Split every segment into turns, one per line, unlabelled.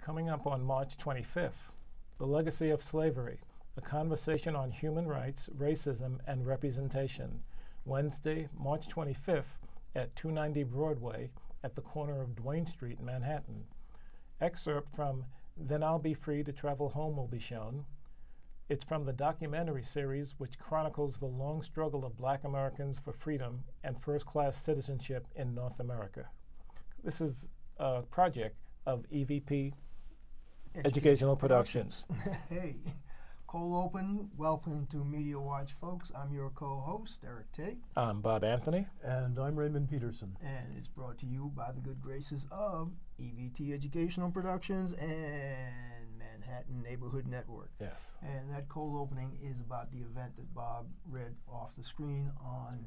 Coming up on March 25th, The Legacy of Slavery, a conversation on human rights, racism, and representation. Wednesday, March 25th at 290 Broadway at the corner of Duane Street in Manhattan. Excerpt from Then I'll Be Free to Travel Home will be shown. It's from the documentary series which chronicles the long struggle of Black Americans for freedom and first-class citizenship in North America. This is a project of EVP Educational Productions.
Hey, cold open. Welcome to Media Watch, folks. I'm your co-host, Eric Tait.
I'm Bob Anthony.
And I'm Raymond Peterson.
And it's brought to you by the good graces of EVT Educational Productions and Manhattan Neighborhood Network.
Yes.
And that cold opening is about the event that Bob read off the screen on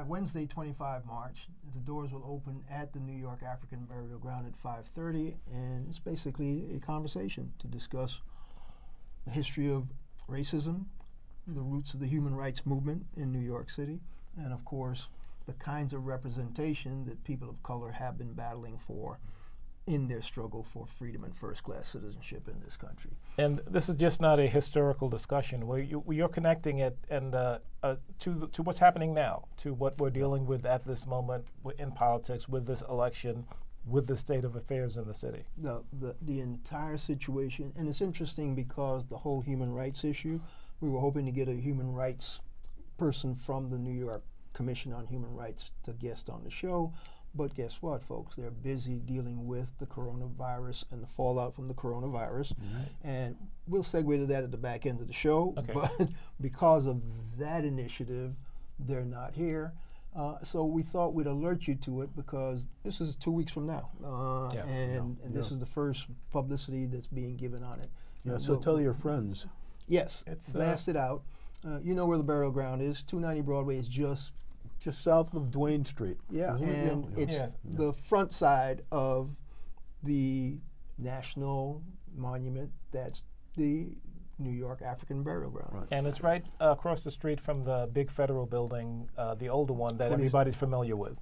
Wednesday, 25 March. The doors will open at the New York African Burial Ground at 5:30, and it's basically a conversation to discuss the history of racism, the roots of the human rights movement in New York City, and of course, the kinds of representation that people of color have been battling for in their struggle for freedom and first-class citizenship in this country.
And this is just not a historical discussion. You're connecting it and to what's happening now, to what we're dealing with at this moment in politics, with this election, with the state of affairs in the city.
The entire situation, and it's interesting because the whole human rights issue, we were hoping to get a human rights person from the New York Commission on Human Rights to guest on the show. But guess what, folks? They're busy dealing with the coronavirus and the fallout from the coronavirus. Mm-hmm. And we'll segue to that at the back end of the show. Okay. But because of that initiative, they're not here. So we thought we'd alert you to it because this is 2 weeks from now. And this is the first publicity that's being given on it.
Yeah, so tell your friends.
Yes, blast it out. You know where the burial ground is. 290 Broadway is just
south of Duane Street.
Yeah, and it's the front side of the national monument that's the New York African Burial Ground.
Right. And it's right across the street from the big federal building, the older one that everybody's familiar with.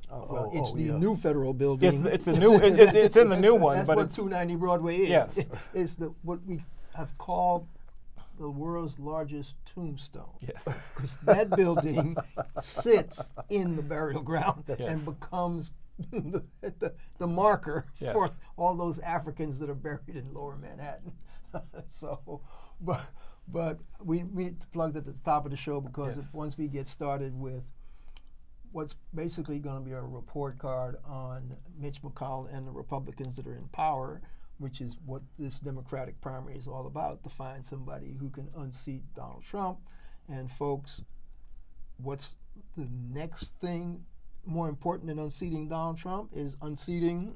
It's the new federal building.
It's the new. It's in the new one.
That's
but
what 290 Broadway is.
Yes,
it's what we have called the world's largest tombstone.
Yes.
Because that building sits in the burial ground and becomes the marker for all those Africans that are buried in Lower Manhattan. But we need to plug that at the top of the show because once we get started with what's basically going to be a report card on Mitch McConnell and the Republicans that are in power, which is what this Democratic primary is all about, to find somebody who can unseat Donald Trump. And folks, what's the next thing more important than unseating Donald Trump is unseating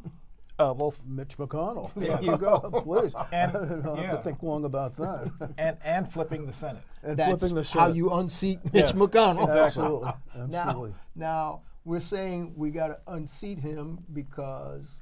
Mitch McConnell.
There you go.
Please. And I don't have to think long about that.
and flipping the Senate.
And
that's
flipping the Senate.
How you unseat Mitch McConnell.
Absolutely. Absolutely.
Now, we're saying we got to unseat him because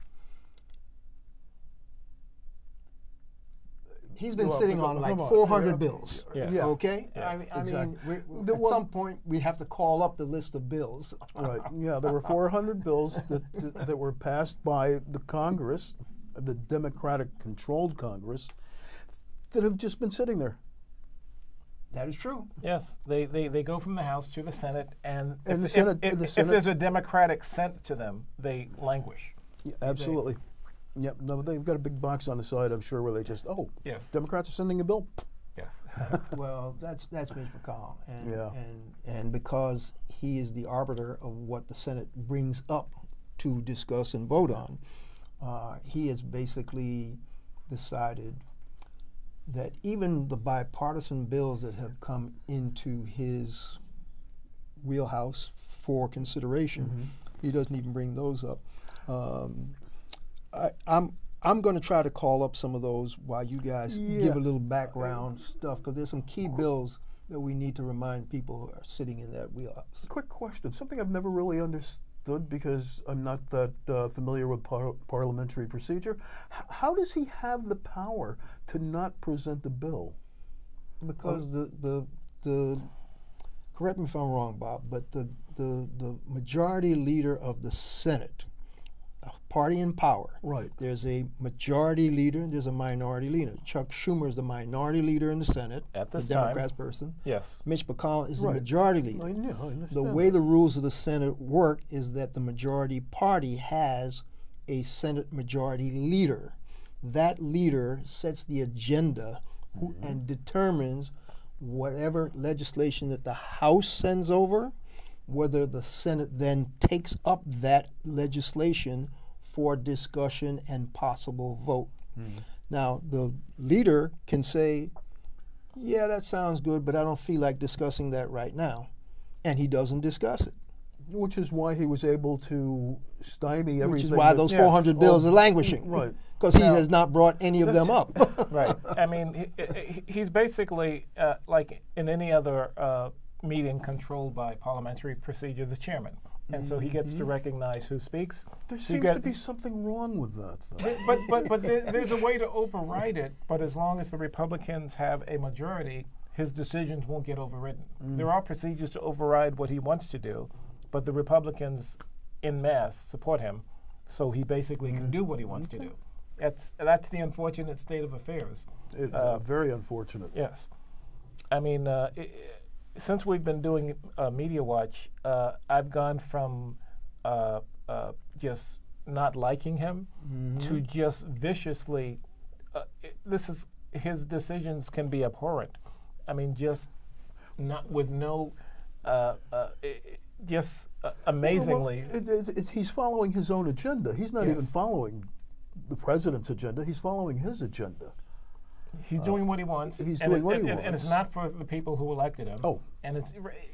he's been sitting on like 400 bills.
Yeah.
Okay?
Yeah.
I mean, at some point, we have to call up the list of bills.
Right. Yeah, there were 400 bills that were passed by the Congress, the Democratic-controlled Congress, that have just been sitting there.
That is true.
Yes, they go from the House to the Senate, and
if
there's a Democratic sent to them, they languish.
Yeah, absolutely. Yep. No, they've got a big box on the side, I'm sure, where they just Democrats are sending a bill.
Yeah.
Well, that's Mitch McConnell, and because he is the arbiter of what the Senate brings up to discuss and vote on, he has basically decided that even the bipartisan bills that have come into his wheelhouse for consideration, he doesn't even bring those up. I'm going to try to call up some of those while you guys give a little background stuff, because there's some key bills that we need to remind people who are sitting in that wheelhouse.
Quick question, something I've never really understood because I'm not that familiar with parliamentary procedure. How does he have the power to not present the bill?
Because the correct me if I'm wrong, Bob, but the majority leader of the Senate, party in power.
Right.
There's a majority leader and there's a minority leader. Chuck Schumer is the minority leader in the Senate,
At this
the
time.
Democrats person.
Yes.
Mitch McConnell is the
Right.
majority leader.
I understand
The way
that.
the rules of the Senate work is that the majority party has a Senate majority leader. That leader sets the agenda and determines whatever legislation that the House sends over, whether the Senate then takes up that legislation for discussion and possible vote. Now, the leader can say, yeah, that sounds good, but I don't feel like discussing that right now. And he doesn't discuss it.
Which is why he was able to stymie everything.
Which is why
that-
those
Yes.
400 bills are languishing.
Right.
Because he
Now-
has not brought any of them up.
Right. I mean, he's basically like in any other meeting controlled by parliamentary procedure, the chairman, and so he gets to recognize who speaks.
There
He
seems
get-
to be something wrong with that, though.
But there's a way to override it. But as long as the Republicans have a majority, his decisions won't get overridden. There are procedures to override what he wants to do, but the Republicans en masse support him, so he basically can do what he wants to do. That's the unfortunate state of affairs.
Very unfortunate.
Yes. I mean, since we've been doing Media Watch, I've gone from just not liking him to just viciously. His decisions can be abhorrent. I mean, just not with no. Amazingly.
He's following his own agenda. He's not
Yes.
even following the president's agenda. He's following his agenda.
He's doing what he wants.
He's
and
doing what he
and it's
wants.
not for the people who elected him.
Oh.
And it's right.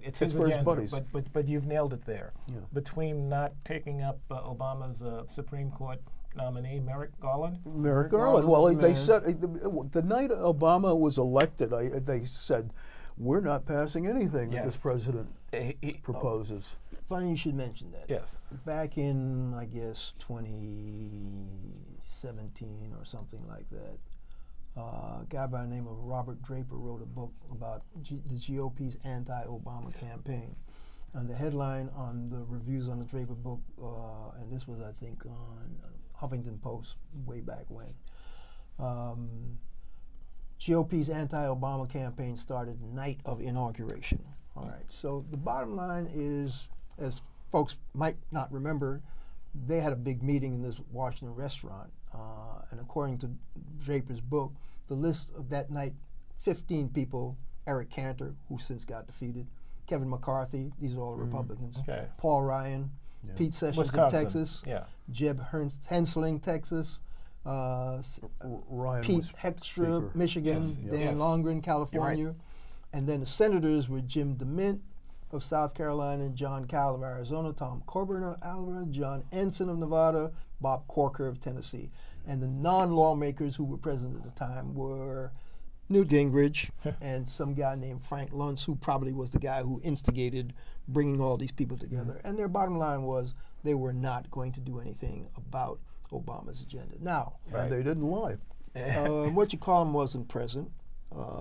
It's his
for his
agenda.
buddies.
But you've nailed it there.
Yeah.
Between not taking up Obama's Supreme Court nominee, Merrick Garland.
Merrick Garland. Well,
Garland,
they
man.
said the night Obama was elected, they said, "We're not passing anything that this
Yes.
president
He-
proposes."
Funny you should mention that.
yes.
Back in, I guess, 2017 or something like that, a guy by the name of Robert Draper wrote a book about the GOP's anti-Obama campaign. And the headline on the reviews on the Draper book, and this was, I think, on Huffington Post way back when, GOP's anti-Obama campaign started night of inauguration. All right, so the bottom line is, as folks might not remember, they had a big meeting in this Washington restaurant, and according to Draper's book, the list of that night, 15 people: Eric Cantor, who since got defeated, Kevin McCarthy, these are all Republicans,
Okay.
Paul Ryan, Pete Sessions
Wisconsin.
of Texas,
Yeah.
Jeb Hensling, Texas,
Ryan
Pete
was
Heckstra,
Speaker.
Michigan,
Yes,
Dan
yes.
Longren, California, and then the senators were Jim DeMint of South Carolina, John Cowell of Arizona, Tom Coburn of Alabama, John Ensign of Nevada, Bob Corker of Tennessee. And the non-lawmakers who were present at the time were Newt Gingrich and some guy named Frank Luntz, who probably was the guy who instigated bringing all these people together. And their bottom line was they were not going to do anything about Obama's agenda. Now,
And they didn't lie.
what you call him wasn't present,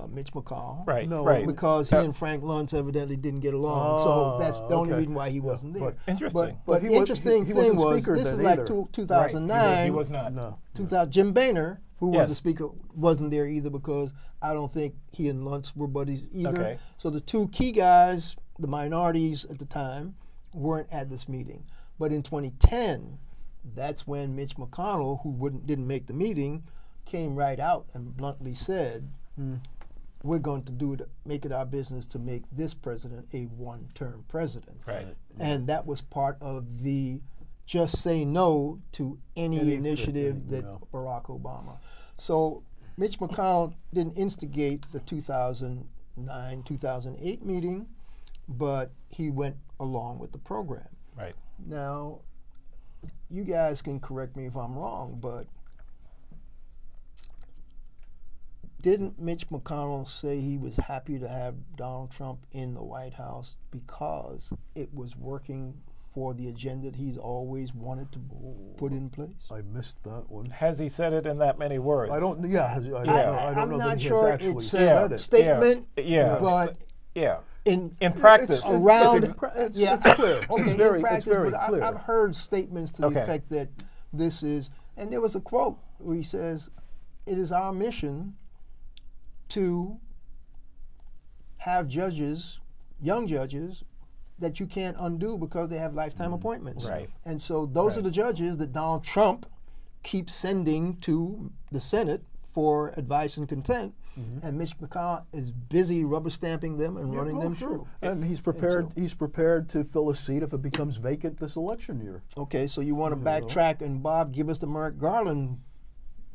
Mitch McConnell.
Right.
No,
Right.
Because he and Frank Luntz evidently didn't get along, so that's the only
okay.
reason why he wasn't there.
but-
Interesting.
But
he
the
was-
interesting
he
thing
wasn't
was,
Speaker
this
then
is like
either.
2009.
He was not.
No.
2000, Jim Boehner, who was
Yes.
the speaker, wasn't there either because I don't think he and Luntz were buddies either.
Okay.
So the two key guys, the minorities at the time, weren't at this meeting. But in 2010, that's when Mitch McConnell, who didn't make the meeting, came right out and bluntly said, we're going to make it our business to make this president a one-term president.
Right.
And that was part of the just say no to any initiative
anything,
that
yeah.
Barack Obama. So Mitch McConnell didn't instigate the 2009-2008 meeting, but he went along with the program.
Right.
Now, you guys can correct me if I'm wrong, but didn't Mitch McConnell say he was happy to have Donald Trump in the White House because it was working for the agenda that he's always wanted to put in place?
I missed that one.
Has he said it in that many words?
I don't. Yeah. I don't
Yeah.
know. I don't
I'm
know
not
that he
sure
has actually
it's
said
a
it.
statement,
Yeah.
but
Yeah.
in
practice.
around
it's
yeah,
clear.
Okay,
It's very,
in practice,
it's very
but
clear.
I've heard statements to the
Okay.
effect that this is, and there was a quote where he says, "It is our mission to have judges, young judges, that you can't undo because they have lifetime appointments."
Right.
And so those are
Right.
the judges that Donald Trump keeps sending to the Senate for advice and consent. And Mitch McConnell is busy rubber stamping them and running
Oh,
them
sure.
through.
And he's prepared. He's prepared to fill a seat if it becomes vacant this election year.
Okay, so you want to backtrack and Bob give us the Merrick Garland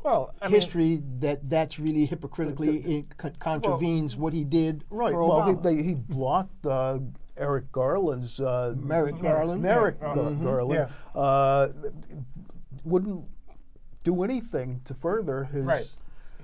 Well, I mean,
history that's really hypocritically contravenes what he did
Right.
for
Well,
Obama.
he blocked Eric Garland's
Merrick Garland.
Merrick
Garland.
Garland
Yes.
wouldn't do anything to further his.
right.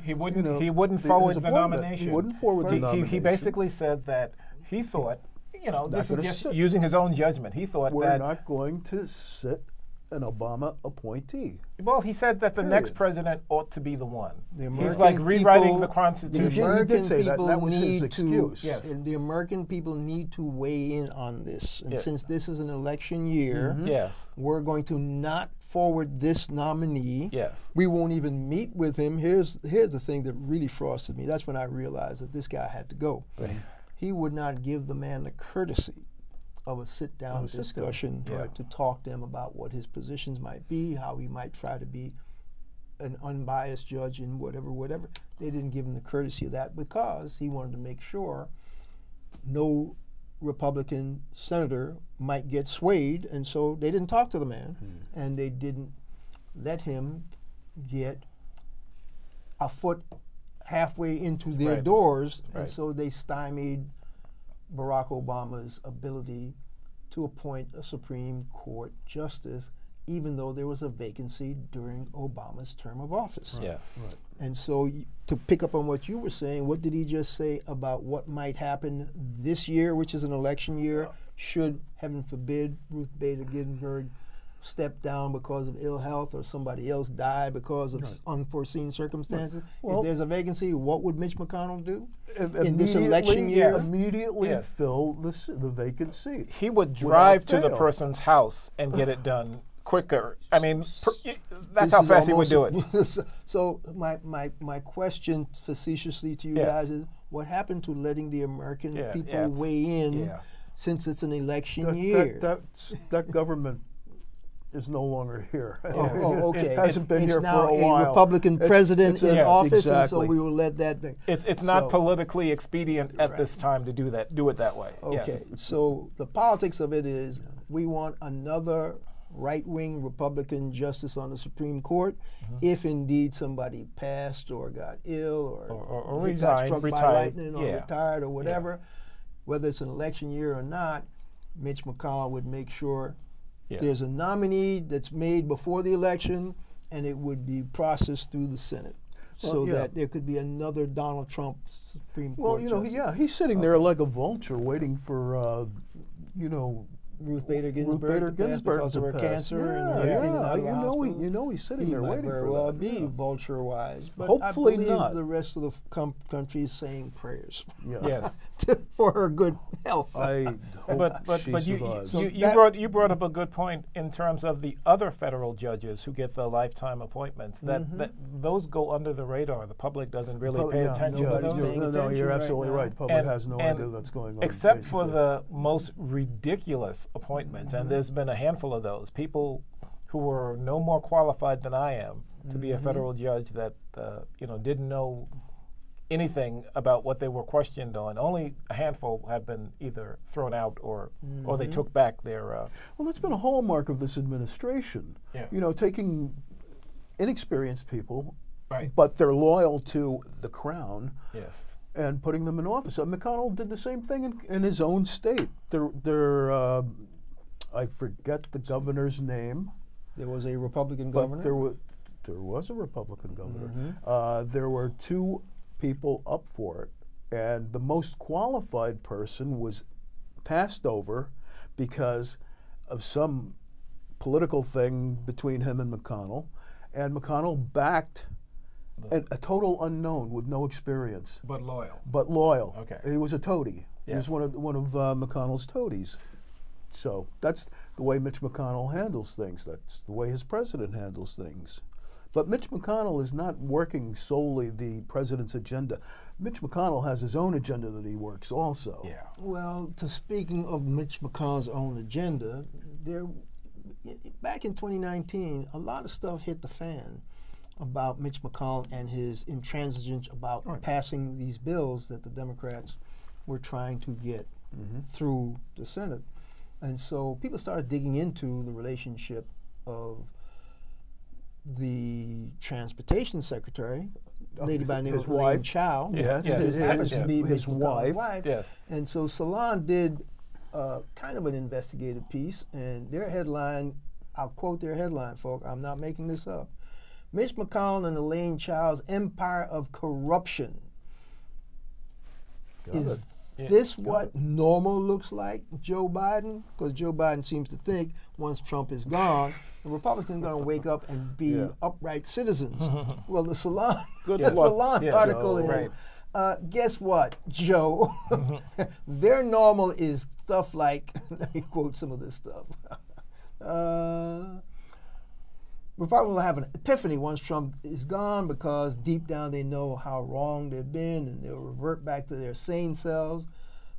He wouldn't.
You know,
he wouldn't
his
forward the
appointment.
nomination.
He wouldn't forward the
He
nomination.
basically said that he thought, you know, this is
gonna
just
sit.
using his own judgment. He thought
We're
that.
not going to sit an Obama appointee.
Well, he said that the next
Period.
president ought to be the one.
The
He's
American
like rewriting
people-
the
The
Constitution.
He
American
did say that.
people
That was his
need
excuse.
to,
Yes.
and the American people need to weigh in on this. And
Yeah.
since this is an election year,
Yes.
we're going to not forward this nominee.
Yes.
We won't even meet with him. Here's the thing that really frosted me. That's when I realized that this guy had to go.
Right.
He would not give the man the courtesy of a sit-down discussion
Yeah.
to talk to him about what his positions might be, how he might try to be an unbiased judge in whatever. They didn't give him the courtesy of that because he wanted to make sure no Republican senator might get swayed, and so they didn't talk to the man, and they didn't let him get a foot halfway into their
Right.
doors,
Right.
and so they stymied Barack Obama's ability to appoint a Supreme Court justice, even though there was a vacancy during Obama's term of office.
Yes.
And so, to pick up on what you were saying, what did he just say about what might happen this year, which is an election year, should, heaven forbid, Ruth Bader Ginsburg step down because of ill health or somebody else die because of unforeseen circumstances?
Well-
if there's a vacancy, what would Mitch McConnell do in this
Immediately-
election year?
Immediately
Yes.
fill the vacant seat.
He would drive to the
fail.
person's house and get it done quicker. I mean, that's
This
how
is
fast he would do it.
almost- So my question facetiously to you
Yes.
guys is, what happened to letting the American
Yeah,
people
yeah, it's-
weigh in
yeah.
since it's an election
That,
year?
that government is no longer here.
Oh, okay.
It hasn't been
it's
here
now
for a while.
Republican president
it's
in
Yes.
office, and so
exactly.
we will let that be.
It's not
So-
politically expedient at this time to do it that way.
Okay,
Yes.
so the politics of it is we want another right-wing Republican justice on the Supreme Court, if indeed somebody passed or got ill
Or
he got
resigned,
struck by
retired,
lightning or
yeah.
retired or whatever. Whether it's an election year or not, Mitch McConnell would make sure
Yeah.
there's a nominee that's made before the election, and it would be processed through the Senate, so
yeah.
that there could be another Donald Trump Supreme
Well,
Court
you know,
justice.
he's sitting there like a vulture waiting for,
Ruth Bader Ginsburg,
Bader
to pass
Ginsburg
because
to
of her
pass.
cancer
Yeah,
and
yeah,
in and out of the hospital.
you know he's sitting
He
there
might
waiting
very
for
well
that.
be
yeah.
vulture-wise, but
Hopefully
I believe
not.
the rest of the country is saying prayers
Yeah.
Yes.
for her good health.
I hope
But
she
you
survives.
So
you
that-
you brought up a good point in terms of the other federal judges who get the lifetime appointments. That those go under the radar. The public doesn't really pay
Yeah,
attention to
nobody's
those.
paying
No,
attention
you're
right
absolutely
now.
right. Public
And-
has no
and
idea what's going on.
Except for
basically.
the most ridiculous appointments, and there's been a handful of those. People who were no more qualified than I am to be a federal judge that didn't know anything about what they were questioned on. Only a handful have been either thrown out or they took back their.
Well, that's been a hallmark of this administration.
Yeah.
You know, taking inexperienced people,
Right.
but they're loyal to the crown,
Yes.
and putting them in office. McConnell did the same thing in his own state. I forget the governor's name,
There was a Republican
but
governor.
there was a Republican governor. There were two people up for it, and the most qualified person was passed over because of some political thing between him and McConnell backed a total unknown with no experience,
But loyal.
but loyal.
Okay.
He was a toady. He was one of McConnell's toadies. So that's the way Mitch McConnell handles things. That's the way his president handles things. But Mitch McConnell is not working solely the president's agenda. Mitch McConnell has his own agenda that he works also.
Yeah.
Well, speaking of Mitch McConnell's own agenda, back in 2019, a lot of stuff hit the fan about Mitch McConnell and his intransigence about passing these bills that the Democrats were trying to get through the Senate. And so people started digging into the relationship of the transportation secretary, a lady by the name of Elaine Chao,
his wife.
Yes.
And so Salon did kind of an investigative piece, and their headline, I'll quote their headline, folks, I'm not making this up. Mitch McConnell and Elaine Chao's empire of corruption. Is this what normal looks like, Joe Biden? Because Joe Biden seems to think once Trump is gone, the Republicans are going to wake up and be upright citizens. Well, the Salon, article is, guess what, Joe? Their normal is stuff like, let me quote some of this stuff. Republicans will have an epiphany once Trump is gone because deep down they know how wrong they've been and they'll revert back to their sane selves.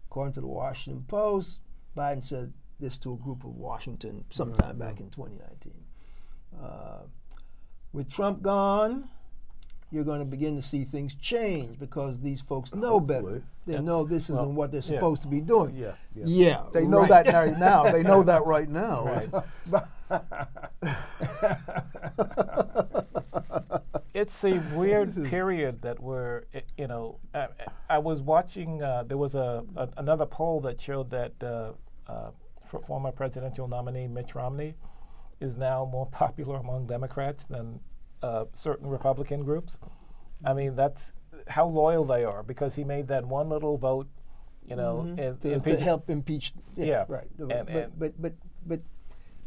According to the Washington Post, Biden said this to a group of Washington sometime back in 2019. With Trump gone, you're going to begin to see things change because these folks know better. They know this isn't what they're supposed to be doing.
They know that right now. They know that right now.
Right. It's a weird period that we're, I was watching, there was another poll that showed that former presidential nominee Mitt Romney is now more popular among Democrats than certain Republican groups. I mean, that's how loyal they are because he made that one little vote,
to help impeach. Right. But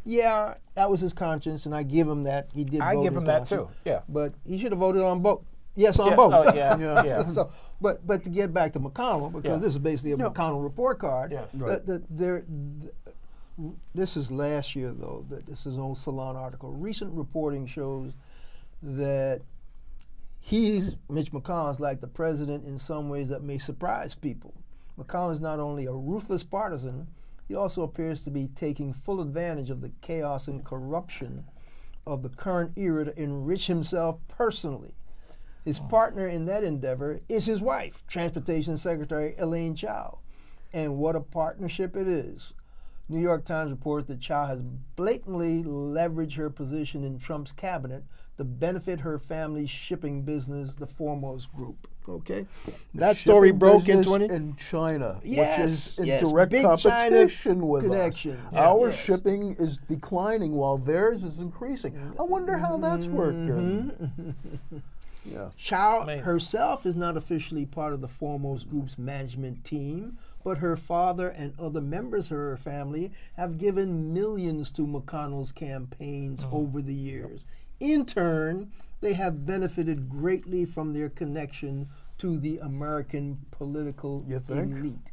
yeah, that was his conscience, and I give him that. He did. I
give him that too. Yeah.
But he should have voted on both. Yes, on both.
Oh, yeah.
So, but to get back to McConnell, because this is basically a McConnell report card.
Yes.
This is last year, though. This is an old Salon article. Recent reporting shows that Mitch McConnell is like the president in some ways that may surprise people. McConnell is not only a ruthless partisan, he also appears to be taking full advantage of the chaos and corruption of the current era to enrich himself personally. His partner in that endeavor is his wife, Transportation Secretary Elaine Chao. And what a partnership it is. New York Times reports that Chao has blatantly leveraged her position in Trump's cabinet to benefit her family's shipping business, the Foremost Group. Okay, that story broke in
China,
yes,
which is in direct competition with us. Our shipping is declining while theirs is increasing. I wonder how that's working.
Chao herself is not officially part of the Foremost Group's management team, but her father and other members of her family have given millions to McConnell's campaigns over the years. In turn, they have benefited greatly from their connection to the American political elite.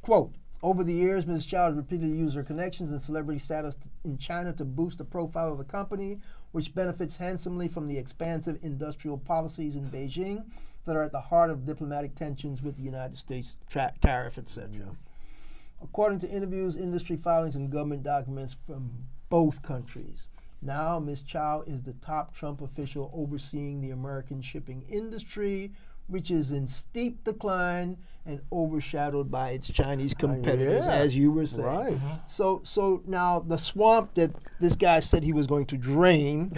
Quote, over the years, Ms. Chao has repeatedly used her connections and celebrity status in China to boost the profile of the company, which benefits handsomely from the expansive industrial policies in Beijing that are at the heart of diplomatic tensions with the United States, tariff, etc. According to interviews, industry filings, and government documents from both countries, now Ms. Chao is the top Trump official overseeing the American shipping industry, which is in steep decline and overshadowed by its Chinese competitors, as you were saying.
Right.
So now the swamp that this guy said he was going to drain,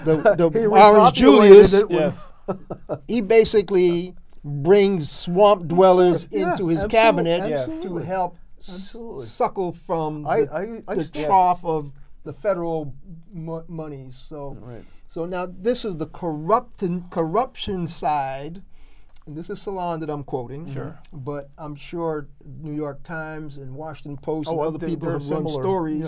the Orange Julius, he basically brings swamp dwellers into his cabinet to help suckle from the trough of the federal monies. So now this is the corruption side, and this is Salon that I'm quoting. But I'm sure New York Times and Washington Post and other people have run stories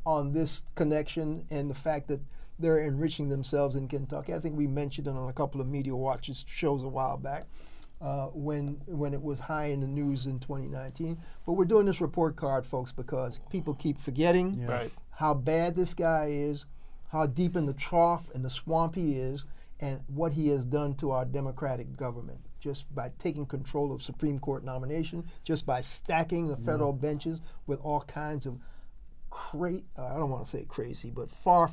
on this connection and the fact that they're enriching themselves in Kentucky. I think we mentioned it on a couple of Media Watch shows a while back. when it was high in the news in 2019. But we're doing this report card, folks, because people keep forgetting how bad this guy is, how deep in the trough and the swamp he is, and what he has done to our democratic government just by taking control of Supreme Court nomination, just by stacking the federal benches with all kinds of I don't want to say crazy, but far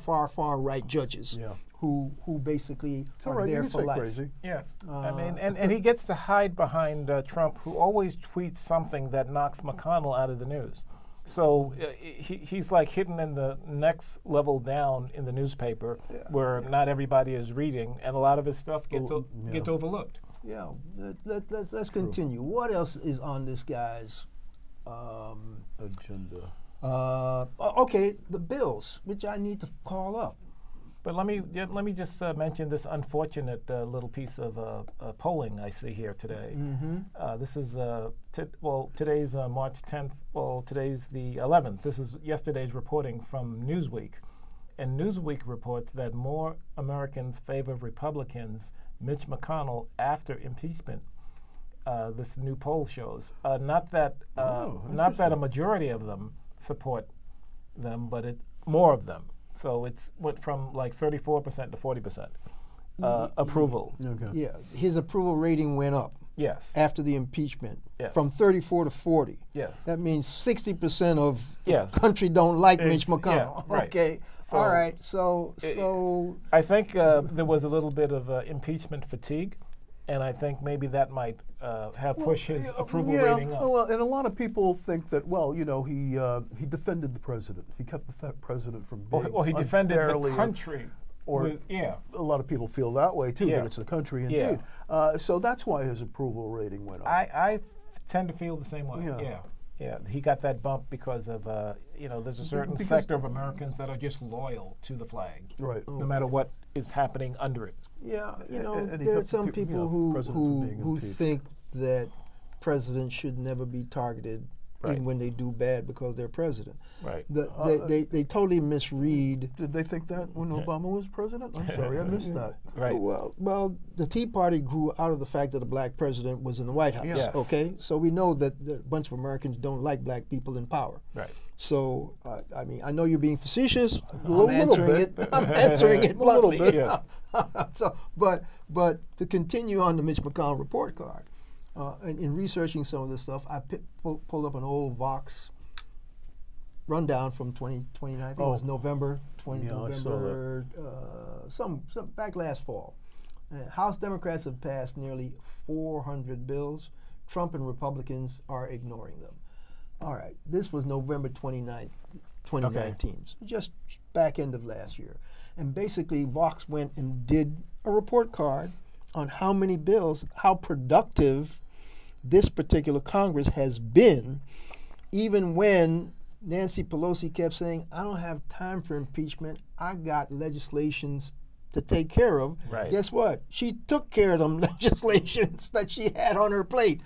right judges who basically are there for life.
Crazy.
Yes, I mean, and he gets to hide behind Trump, who always tweets something that knocks McConnell out of the news. So he's like hidden in the next level down in the newspaper, where not everybody is reading, and a lot of his stuff gets overlooked.
Yeah, let's continue. What else is on this guy's
agenda?
Okay, the bills, which I need to call up.
But let me just mention this unfortunate little piece of polling I see here today. This is today's March 10th. Well, today's the 11th. This is yesterday's reporting from Newsweek, and Newsweek reports that more Americans favor Republicans Mitch McConnell after impeachment. This new poll shows not that a majority of them support them, but more of them. So it's went from like 34% to 40% approval.
Okay. Yeah, his approval rating went up.
Yes.
After the impeachment, from 34 to 40.
Yes.
That means 60% of the country don't like Mitch McConnell.
Yeah, right.
Okay.
So
all right. So
I think there was a little bit of impeachment fatigue. And I think maybe that might have pushed his approval rating up.
Well, and a lot of people think that, well, you know, he defended the president. He kept the president from being
or he defended the country.
A lot of people feel that way, too, that it's the country, indeed. So that's why his approval rating went up.
I tend to feel the same way, Yeah, he got that bump because of, there's a certain sector of Americans that are just loyal to the flag.
Right.
No matter what is happening under it.
Yeah, there are some people who think that presidents should never be targeted even when they do bad because they're president.
Right.
They totally misread.
Did they think that when Obama was president? I'm sorry, I missed that.
Right.
Well, the Tea Party grew out of the fact that a black president was in the White House.
Yes.
Okay, so we know that a bunch of Americans don't like black people in power.
Right.
So I mean, I know you're being facetious. I'm answering it bluntly.
A little bit.
So, but to continue on the Mitch McConnell report card. In researching some of this stuff, I pulled up an old Vox rundown from 2019. I think it was November some back last fall. House Democrats have passed nearly 400 bills. Trump and Republicans are ignoring them. All right, this was November 29th, 2019, so just back end of last year. And basically, Vox went and did a report card on how many bills, how productive this particular Congress has been, even when Nancy Pelosi kept saying, I don't have time for impeachment, I got legislations to take care of.
Right.
Guess what? She took care of them legislations that she had on her plate.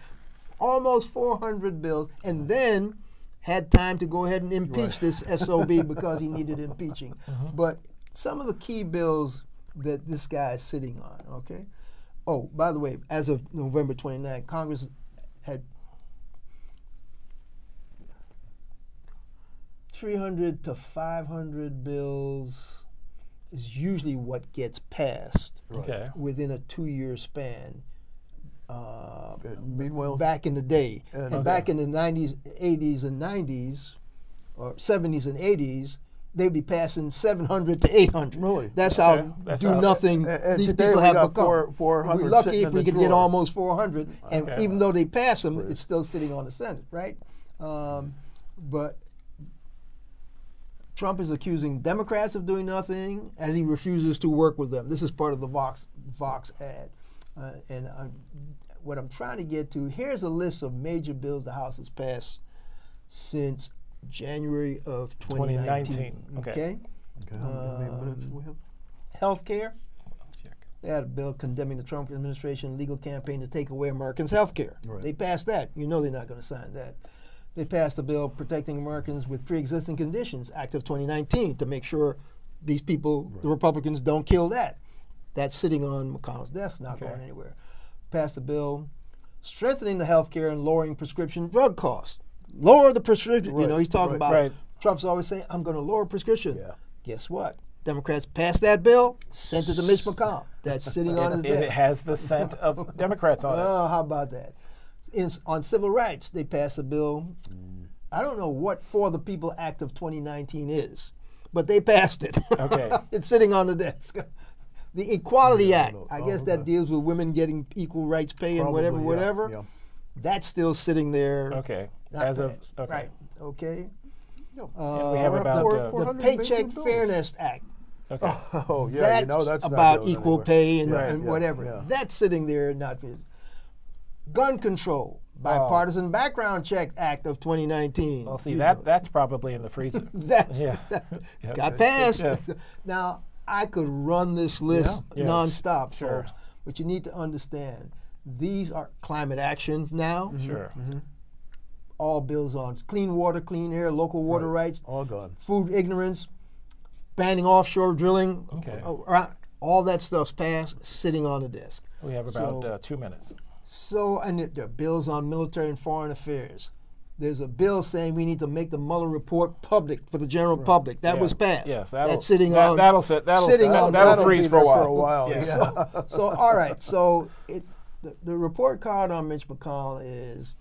Almost 400 bills, and then had time to go ahead and impeach this SOB because he needed impeaching. But some of the key bills that this guy is sitting on, okay? Oh, by the way, as of November 29th, Congress had 300 to 500 bills is usually what gets passed within a 2-year span.
Meanwhile,
back in the day, and back in the 90s, 80s, and 90s, or 70s and 80s, they'd be passing 700 to 800.
Really?
That's how nothing
and
these
today
people
we
have
got
become.
400
We're lucky
sitting
if
in
we
the
could get
drawer.
almost 400, and even though they pass them, it's still sitting on the Senate, right? But Trump is accusing Democrats of doing nothing as he refuses to work with them. This is part of the Vox ad. What I'm trying to get to, here's a list of major bills the House has passed since January of 2019. Okay?
How many minutes do we have?
Health care. They had a bill condemning the Trump administration legal campaign to take away Americans' health care.
Right.
They passed that. You know they're not going to sign that. They passed a bill protecting Americans with pre-existing conditions, Act of 2019, to make sure these people, the Republicans, don't kill that. That's sitting on McConnell's desk, not going anywhere. Passed a bill strengthening the health care and lowering prescription drug costs. Lower the prescription.
Right,
You know, he's talking
right.
about,
Right.
Trump's always saying, I'm going to lower prescription.
Yeah.
Guess what? Democrats passed that bill, sent it to Mitch McConnell. That's sitting on his
It
desk.
has the scent of Democrats on it.
Oh, how about that? On civil rights, they passed a bill. I don't know what For the People Act of 2019 is, but they passed it.
Okay.
It's sitting on the desk. The Equality
Yeah, I
Act,
know.
I guess
Oh,
that
okay.
deals with women getting equal rights pay and
Probably,
whatever.
yeah.
That's still sitting there.
Okay.
not
As of
passed.
okay.
Right. Okay.
And we have
We're up
about,
to
uh,
the
400
Paycheck
billion
Fairness Act.
Okay.
Oh, yeah,
That's
you know that's not
about
going
equal
anywhere.
pay and,
Right,
and
yeah,
whatever.
yeah.
That's sitting there, not business. Gun control, bipartisan background check act of 2019.
Well, see,
You
that
know,
that's probably in the freezer.
that's
Yeah. Yep.
got passed.
Yes.
Now I could run this list
Yeah. Yes.
nonstop,
Sure.
folks, but you need to understand these are climate action now.
Sure.
All bills on clean water, clean air, local water rights,
All gone.
food ignorance, banning offshore drilling.
Okay.
All that stuff's passed, sitting on the desk.
We have about
So-
2 minutes.
So, and there are bills on military and foreign affairs. There's a bill saying we need to make the Mueller report public for the general public. That
Yeah.
was passed.
Yes,
That's sitting
that,
on.
That'll sit. That'll
sitting
that'll,
on-
that'll
that'll
freeze
be
for a
there
while.
for a while,
Yeah.
So all right. So the report card on Mitch McConnell is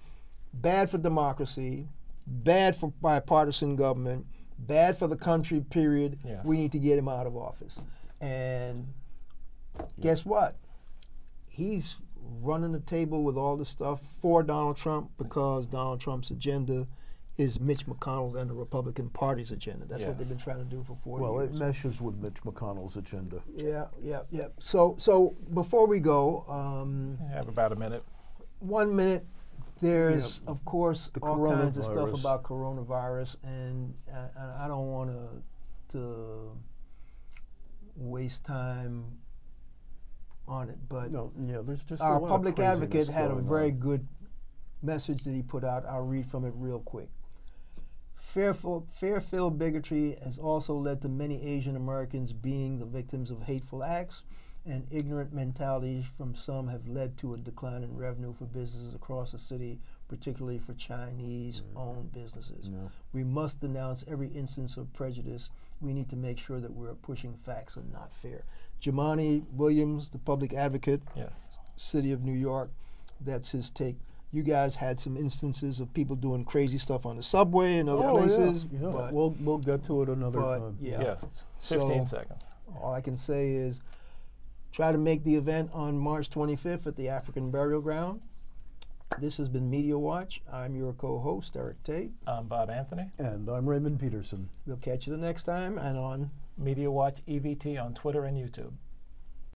bad for democracy, bad for bipartisan government, bad for the country. Period.
Yes.
We need to get him out of office. And guess what? He's running the table with all this stuff for Donald Trump because Donald Trump's agenda is Mitch McConnell's and the Republican Party's agenda. That's what
Yes.
they've been trying to do for 4
Well,
years.
it meshes with Mitch McConnell's agenda.
Yeah. So before we go,
We have about a minute.
1 minute. There's of course
The
all kinds of stuff
coronavirus.
about coronavirus, and I don't want to waste time on it, but
No, yeah, there's just
our
a lot
public
of
advocate
craziness
had a
going
very
on.
good message that he put out. I'll read from it real quick. Fear-filled bigotry has also led to many Asian Americans being the victims of hateful acts, and ignorant mentalities from some have led to a decline in revenue for businesses across the city, particularly for Chinese-owned businesses.
Yeah.
We must denounce every instance of prejudice. We need to make sure that we're pushing facts and not fear. Jamani Williams, the public advocate,
Yes.
City of New York, that's his take. You guys had some instances of people doing crazy stuff on the subway and other places.
Yeah.
But
We'll get to it another time.
yeah.
Yes. 15 seconds.
All I can say is try to make the event on March 25th at the African Burial Ground. This has been Media Watch. I'm your co-host, Eric Tait.
I'm Bob Anthony.
And I'm Raymond Peterson.
We'll catch you the next time and on
Media Watch EVT on Twitter and YouTube.